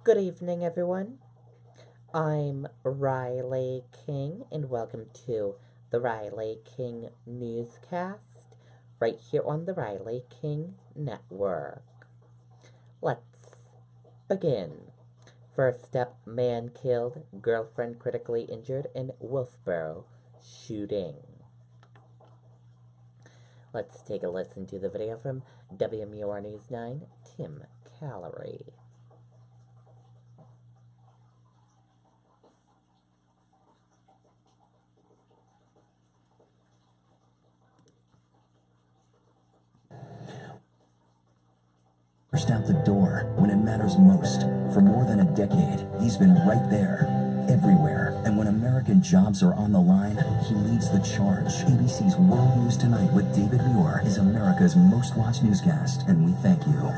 Good evening, everyone. I'm Riley King, and welcome to the Riley King Newscast right here on the Riley King Network. Let's begin. First up, man killed, girlfriend critically injured in Wolfboro shooting. Let's take a listen to the video from WMUR News 9, Tim Callery. Pushed out the door when it matters most. For more than a decade, he's been right there, everywhere. And when American jobs are on the line, he leads the charge. ABC's World News Tonight with David Muir is America's most watched newscast, and we thank you.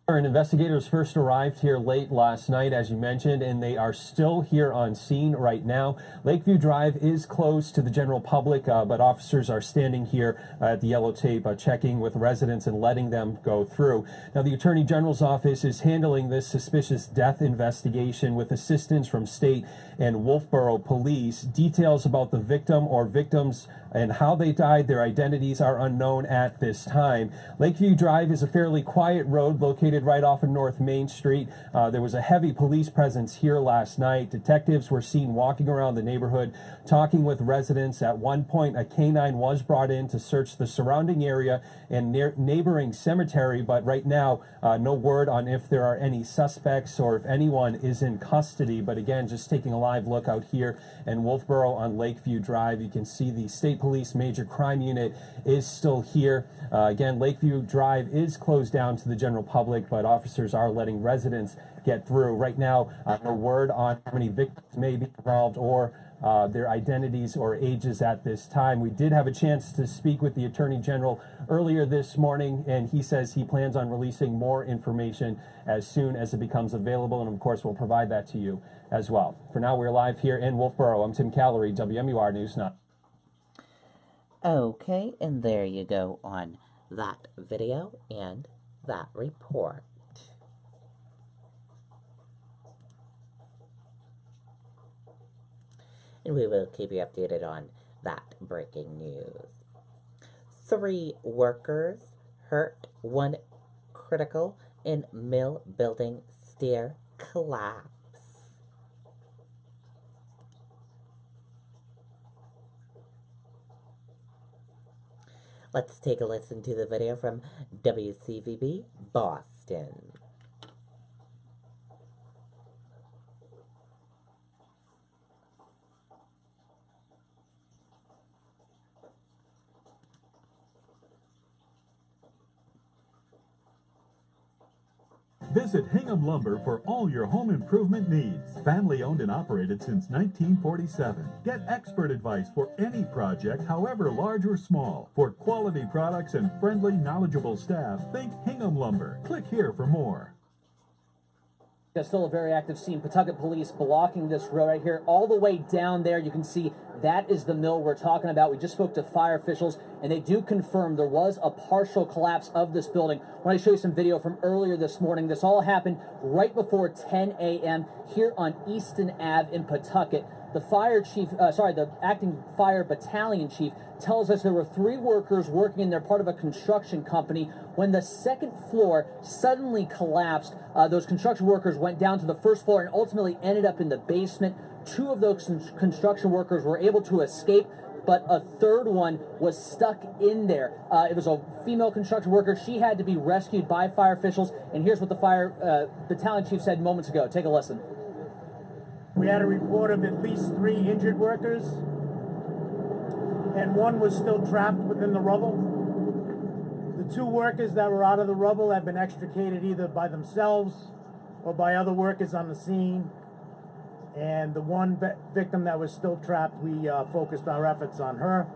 Investigators first arrived here late last night, as you mentioned, and they are still here on scene right now. Lakeview Drive is closed to the general public, but officers are standing here at the yellow tape checking with residents and letting them go through. Now, the Attorney General's office is handling this suspicious death investigation with assistance from state and Wolfboro police. Details about the victim or victims and how they died, their identities are unknown at this time. Lakeview Drive is a fairly quiet road located right off of North Main Street. There was a heavy police presence here last night. Detectives were seen walking around the neighborhood, talking with residents. At one point, a canine was brought in to search the surrounding area and neighboring cemetery, but right now, no word on if there are any suspects or if anyone is in custody. But again, just taking a live look out here in Wolfboro on Lakeview Drive, you can see the state police major crime unit is still here. Again, Lakeview Drive is closed down to the general public, but officers are letting residents get through. Right now, no word on how many victims may be involved or their identities or ages at this time. We did have a chance to speak with the Attorney General earlier this morning, and he says he plans on releasing more information as soon as it becomes available, and of course we'll provide that to you as well. For now, we're live here in Wolfboro. I'm Tim Callery, WMUR News 9. Okay, and there you go on that video and that report. And we will keep you updated on that breaking news. 3 workers hurt, 1 critical in mill building stair collapse. Let's take a listen to the video from WCVB Boston. Visit Hingham Lumber for all your home improvement needs. Family owned and operated since 1947. Get expert advice for any project, however large or small. For quality products and friendly, knowledgeable staff, think Hingham Lumber. Click here for more. There's still a very active scene. Pawtucket police blocking this road right here. All the way down there, you can see that is the mill we're talking about. We just spoke to fire officials, and they do confirm there was a partial collapse of this building. I want to show you some video from earlier this morning. This all happened right before 10 a.m. here on Easton Ave in Pawtucket. The fire chief, the acting fire battalion chief tells us there were 3 workers working in there, part of a construction company, when the second floor suddenly collapsed. Those construction workers went down to the first floor and ultimately ended up in the basement. 2 of those construction workers were able to escape, but a third one was stuck in there. It was a female construction worker. She had to be rescued by fire officials, and here's what the fire battalion chief said moments ago. Take a listen. We had a report of at least 3 injured workers, and 1 was still trapped within the rubble. The 2 workers that were out of the rubble have been extricated either by themselves or by other workers on the scene. And the 1 victim that was still trapped, we focused our efforts on her.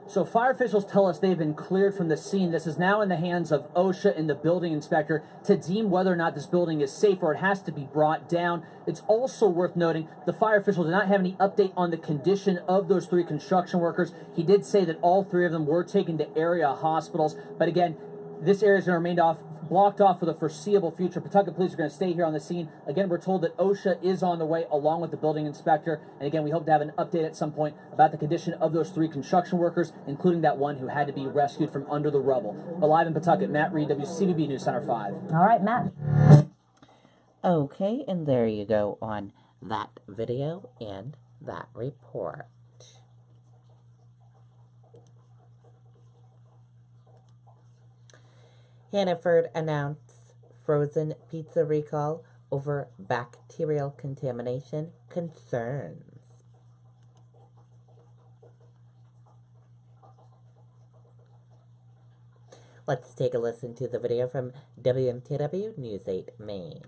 So fire officials tell us they've been cleared from the scene. This is now in the hands of OSHA and the building inspector to deem whether or not this building is safe or it has to be brought down. It's also worth noting the fire official did not have any update on the condition of those 3 construction workers. He did say that all 3 of them were taken to area hospitals. But again, This area is going to remain blocked off for the foreseeable future. Pawtucket police are going to stay here on the scene. Again, we're told that OSHA is on the way along with the building inspector. And again, we hope to have an update at some point about the condition of those 3 construction workers, including that one who had to be rescued from under the rubble. But live in Pawtucket, Matt Reed, WCBB News Center 5. All right, Matt. Okay, and there you go on that video and that report. Hannaford announced frozen pizza recall over bacterial contamination concerns. Let's take a listen to the video from WMTW News 8 Maine.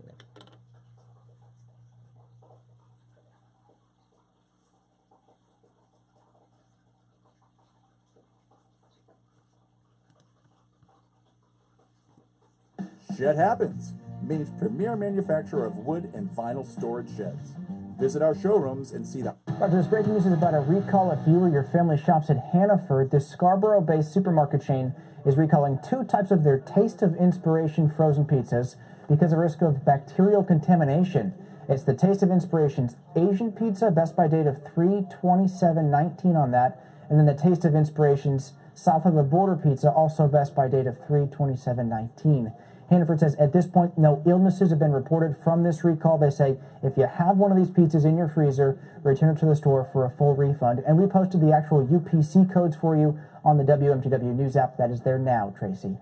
Shed Happens, Maine's premier manufacturer of wood and vinyl storage sheds. Visit our showrooms and see the... This breaking news is about a recall. If you or your family shops at Hannaford, this Scarborough-based supermarket chain is recalling 2 types of their Taste of Inspiration frozen pizzas because of risk of bacterial contamination. It's the Taste of Inspiration's Asian pizza, best by date of 3/27/19 on that, and then the Taste of Inspiration's South of the Border pizza, also best by date of 3/27/19. Hannaford says at this point, no illnesses have been reported from this recall. They say if you have one of these pizzas in your freezer, return it to the store for a full refund. And we posted the actual UPC codes for you on the WMTW News app. That is there now, Tracy.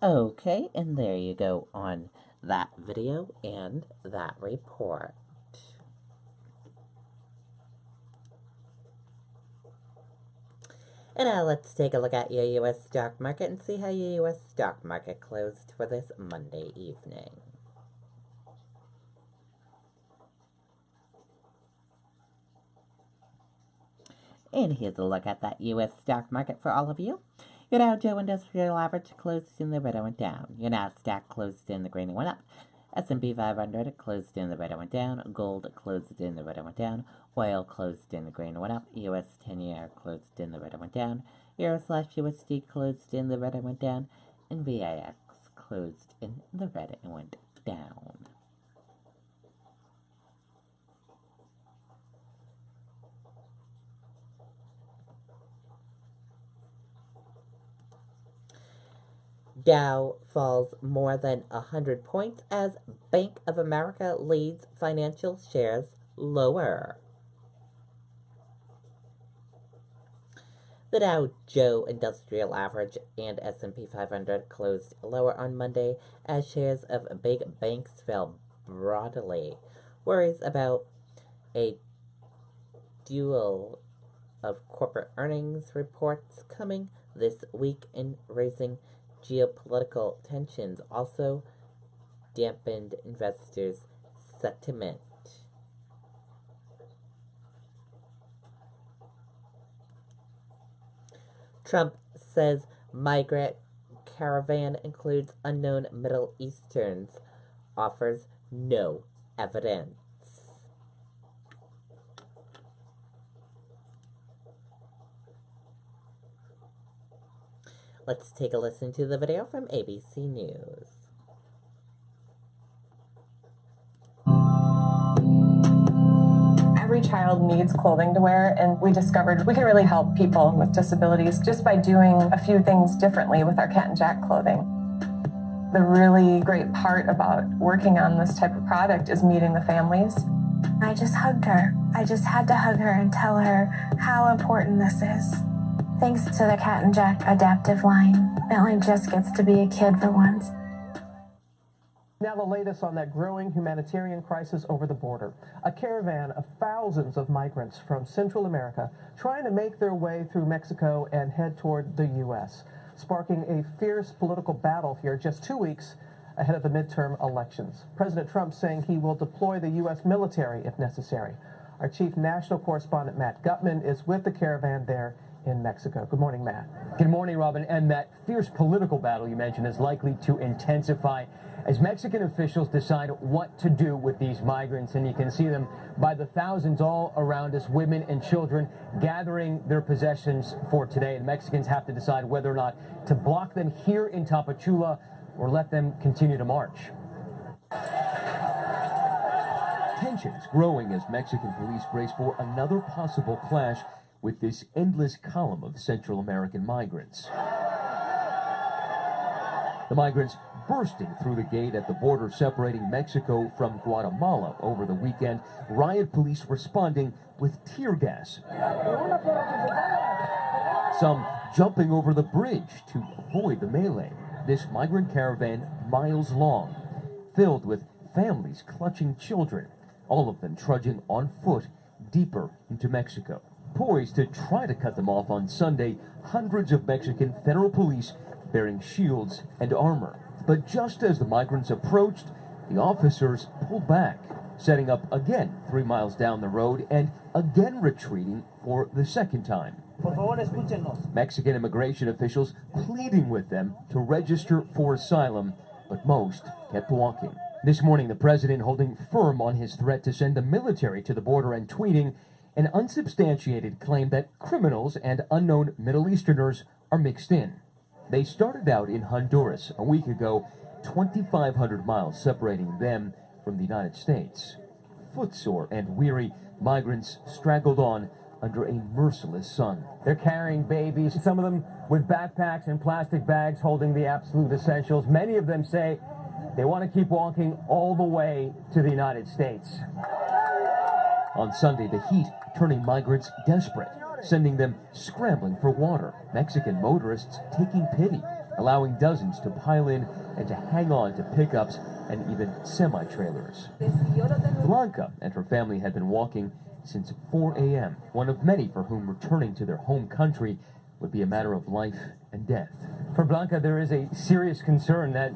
Okay, and there you go on that video and that report. And now let's take a look at your U.S. stock market and see how your U.S. stock market closed for this Monday evening. And here's a look at that U.S. stock market for all of you. Your Dow Jones Industrial Average closed in the red and went down. Your Nasdaq closed in the green and went up. S&P 500 closed in the red and went down. Gold closed in the red and went down. Oil closed in the green and went up. US 10-year closed in the red and went down. Euro/USD closed in the red and went down. And VIX closed in the red and went down. Dow falls more than 100 points as Bank of America leads financial shares lower. The Dow Jones Industrial Average and S&P 500 closed lower on Monday as shares of big banks fell broadly. Worries about a duel of corporate earnings reports coming this week and raising geopolitical tensions also dampened investors' sentiment. Trump says migrant caravan includes unknown Middle Easterns, offers no evidence. Let's take a listen to the video from ABC News. Every child needs clothing to wear, and we discovered we can really help people with disabilities just by doing a few things differently with our Cat and Jack clothing. The really great part about working on this type of product is meeting the families. I just hugged her. I just had to hug her and tell her how important this is. Thanks to the Cat and Jack adaptive line, Bentley just gets to be a kid for once. Now the latest on that growing humanitarian crisis over the border. A caravan of thousands of migrants from Central America trying to make their way through Mexico and head toward the U.S., sparking a fierce political battle here just 2 weeks ahead of the midterm elections. President Trump saying he will deploy the U.S. military if necessary. Our chief national correspondent Matt Gutman is with the caravan there in Mexico. Good morning, Matt. Good morning, Robin. And that fierce political battle you mentioned is likely to intensify as Mexican officials decide what to do with these migrants. And you can see them by the thousands all around us, women and children gathering their possessions for today. The Mexicans have to decide whether or not to block them here in Tapachula or let them continue to march. Tensions growing as Mexican police brace for another possible clash with this endless column of Central American migrants. The migrants bursting through the gate at the border separating Mexico from Guatemala over the weekend. Riot police responding with tear gas. Some jumping over the bridge to avoid the melee. This migrant caravan, miles long, filled with families clutching children, all of them trudging on foot deeper into Mexico. Poised to try to cut them off on Sunday, hundreds of Mexican federal police bearing shields and armor. But just as the migrants approached, the officers pulled back, setting up again 3 miles down the road and again retreating for the second time. Mexican immigration officials pleading with them to register for asylum, but most kept walking. This morning, the president holding firm on his threat to send the military to the border and tweeting an unsubstantiated claim that criminals and unknown Middle Easterners are mixed in. They started out in Honduras a week ago, 2,500 miles separating them from the United States. Footsore and weary, migrants straggled on under a merciless sun. They're carrying babies, some of them with backpacks and plastic bags holding the absolute essentials. Many of them say they want to keep walking all the way to the United States. On Sunday, the heat turning migrants desperate, sending them scrambling for water. Mexican motorists taking pity, allowing dozens to pile in and to hang on to pickups and even semi-trailers. Blanca and her family had been walking since 4 a.m., one of many for whom returning to their home country would be a matter of life and death. For Blanca, there is a serious concern that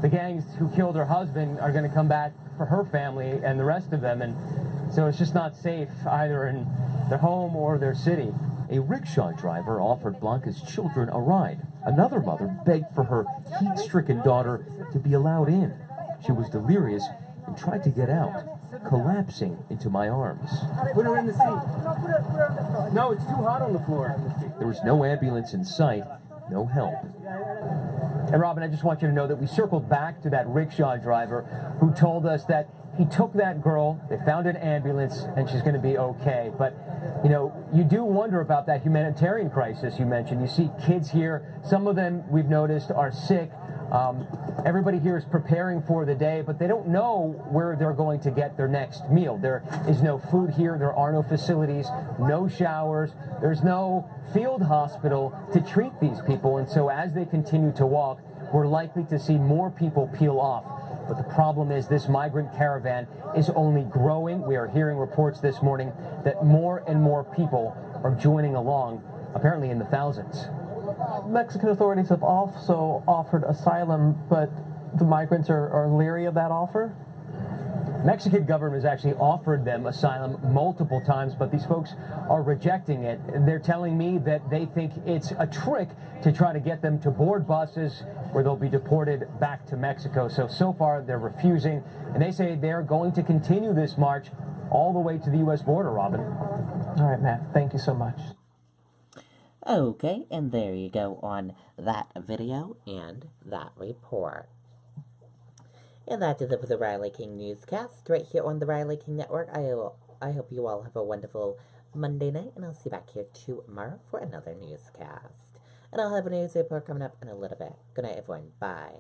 the gangs who killed her husband are going to come back for her family and the rest of them, and so it's just not safe either in their home or their city. A rickshaw driver offered Blanca's children a ride. Another mother begged for her heat-stricken daughter to be allowed in. She was delirious and tried to get out, collapsing into my arms. Put her in the seat. No, it's too hot on the floor. There was no ambulance in sight, no help. And Robin, I just want you to know that we circled back to that rickshaw driver who told us that he took that girl, they found an ambulance, and she's going to be okay. But, you know, you do wonder about that humanitarian crisis you mentioned. You see kids here, some of them we've noticed are sick. Everybody here is preparing for the day, but they don't know where they're going to get their next meal. There is no food here. There are no facilities, no showers. There's no field hospital to treat these people. And so as they continue to walk, we're likely to see more people peel off. But the problem is this migrant caravan is only growing. We are hearing reports this morning that more and more people are joining along, apparently in the thousands. Mexican authorities have also offered asylum, but the migrants are leery of that offer? Mexican government has actually offered them asylum multiple times, but these folks are rejecting it. They're telling me that they think it's a trick to try to get them to board buses where they'll be deported back to Mexico. So far, they're refusing, and they say they're going to continue this march all the way to the U.S. border, Robin. All right, Matt. Thank you so much. Okay, and there you go on that video and that report. And that does it for the Riley King Newscast right here on the Riley King Network. I hope you all have a wonderful Monday night, and I'll see you back here tomorrow for another newscast. And I'll have a news report coming up in a little bit. Good night, everyone. Bye.